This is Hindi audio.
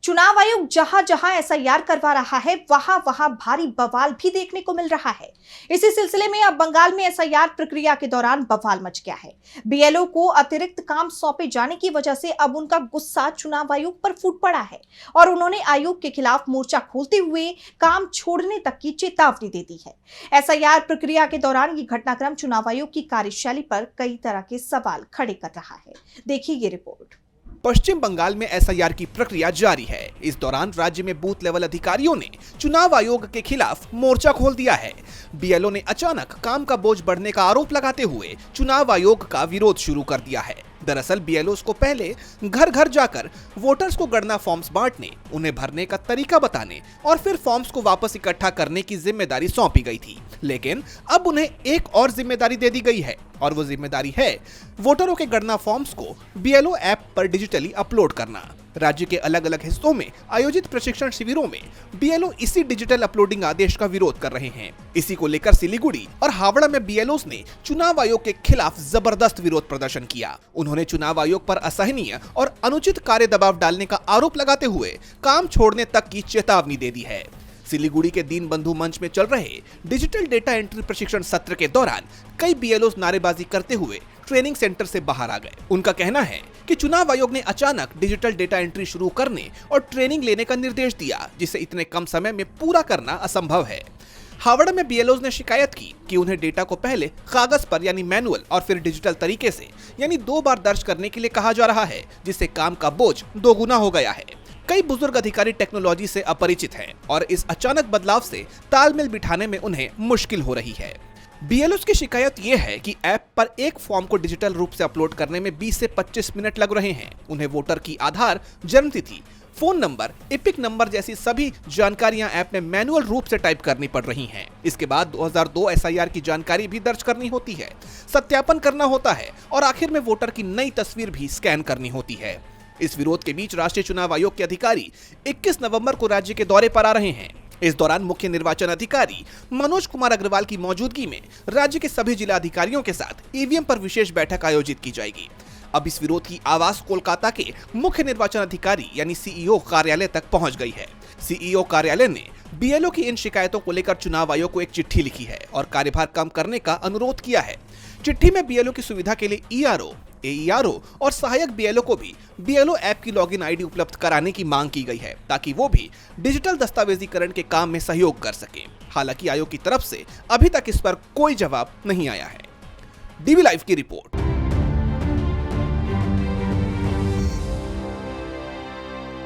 चुनाव आयोग जहां जहां एसआईआर करवा रहा है वहां वहां भारी बवाल भी देखने को मिल रहा है। इसी सिलसिले में अब बंगाल में एसआईआर प्रक्रिया के दौरान बवाल मच गया है। बीएलओ को अतिरिक्त काम सौंपे जाने की वजह से अब उनका गुस्सा चुनाव आयोग पर फूट पड़ा है और उन्होंने आयोग के खिलाफ मोर्चा खोलते हुए काम छोड़ने तक की चेतावनी दे दी है। एसआईआर प्रक्रिया के दौरान ये घटनाक्रम चुनाव आयोग की कार्यशैली पर कई तरह के सवाल खड़े कर रहा है। देखिए ये रिपोर्ट। पश्चिम बंगाल में एसआईआर की प्रक्रिया जारी है। इस दौरान राज्य में बूथ लेवल अधिकारियों ने चुनाव आयोग के खिलाफ मोर्चा खोल दिया है। बीएलओ ने अचानक काम का बोझ बढ़ने का आरोप लगाते हुए चुनाव आयोग का विरोध शुरू कर दिया है। दरअसल बीएलओ को पहले घर घर जाकर वोटर्स को गणना फॉर्म्स बांटने, उन्हें भरने का तरीका बताने और फिर फॉर्म्स को वापस इकट्ठा करने की जिम्मेदारी सौंपी गई थी। लेकिन अब उन्हें एक और जिम्मेदारी दे दी गई है और वो जिम्मेदारी है वोटरों के गणना फॉर्म्स को बीएलओ ऐप पर डिजिटली अपलोड करना। राज्य के अलग अलग हिस्सों में आयोजित प्रशिक्षण शिविरों में बीएलओ इसी डिजिटल अपलोडिंग आदेश का विरोध कर रहे हैं। इसी को लेकर सिलीगुड़ी और हावड़ा में बीएलओस ने चुनाव आयोग के खिलाफ जबरदस्त विरोध प्रदर्शन किया। उन्होंने चुनाव आयोग पर असहनीय और अनुचित कार्य दबाव डालने का आरोप लगाते हुए काम छोड़ने तक की चेतावनी दे दी है। सिलीगुड़ी के दीनबंधु मंच में चल रहे डिजिटल डेटा एंट्री प्रशिक्षण सत्र के दौरान कई बीएलओस नारेबाजी करते हुए ट्रेनिंग सेंटर से बाहर आ गए। उनका कहना है कि चुनाव आयोग ने अचानक डिजिटल डेटा एंट्री शुरू करने और ट्रेनिंग लेने का निर्देश दिया, जिसे इतने कम समय में पूरा करना असंभव है। हावड़ा में बीएलओस ने शिकायत की कि उन्हें डेटा को पहले कागज पर यानी मैनुअल और फिर डिजिटल तरीके से यानी 2 बार दर्ज करने के लिए कहा जा रहा है, जिससे काम का बोझ दोगुना हो गया है। कई बुजुर्ग अधिकारी टेक्नोलॉजी से अपरिचित हैं और इस अचानक बदलाव से तालमेल बिठाने में उन्हें मुश्किल हो रही है। बीएलओ की शिकायत यह है कि ऐप पर एक फॉर्म को डिजिटल रूप से अपलोड करने में 20 से 25 मिनट लग रहे हैं। उन्हें वोटर की आधार, जन्मतिथि, फोन नंबर, एपिक नंबर जैसी सभी जानकारियां ऐप में मैनुअल रूप से टाइप करनी पड़ रही हैं। इसके बाद 2002 एसआईआर की जानकारी भी दर्ज करनी होती है, सत्यापन करना होता है और आखिर में वोटर की नई तस्वीर भी स्कैन करनी होती है। इस विरोध के बीच राष्ट्रीय चुनाव आयोग के अधिकारी 21 नवंबर को राज्य के दौरे पर आ रहे हैं। इस दौरान मुख्य निर्वाचन अधिकारी मनोज कुमार अग्रवाल की मौजूदगी में राज्य के सभी जिला अधिकारियों के साथ ईवीएम पर विशेष बैठक आयोजित की जाएगी। अब इस विरोध की आवाज कोलकाता के मुख्य निर्वाचन अधिकारी यानी सीईओ कार्यालय तक पहुंच गई है। सीईओ कार्यालय ने बीएलओ की इन शिकायतों को लेकर चुनाव आयोग को एक चिट्ठी लिखी है और कार्यभार कम करने का अनुरोध किया है। चिट्ठी में बीएलओ की सुविधा के लिए ईआरओ, एईआरओ और सहायक बीएलओ को भी बीएलओ ऐप की लॉगिन आईडी उपलब्ध कराने की मांग की गई है, ताकि वो भी डिजिटल दस्तावेजीकरण के काम में सहयोग कर सके। हालांकि आयोग की तरफ से अभी तक इस पर कोई जवाब नहीं आया है। डीवी लाइव की रिपोर्ट।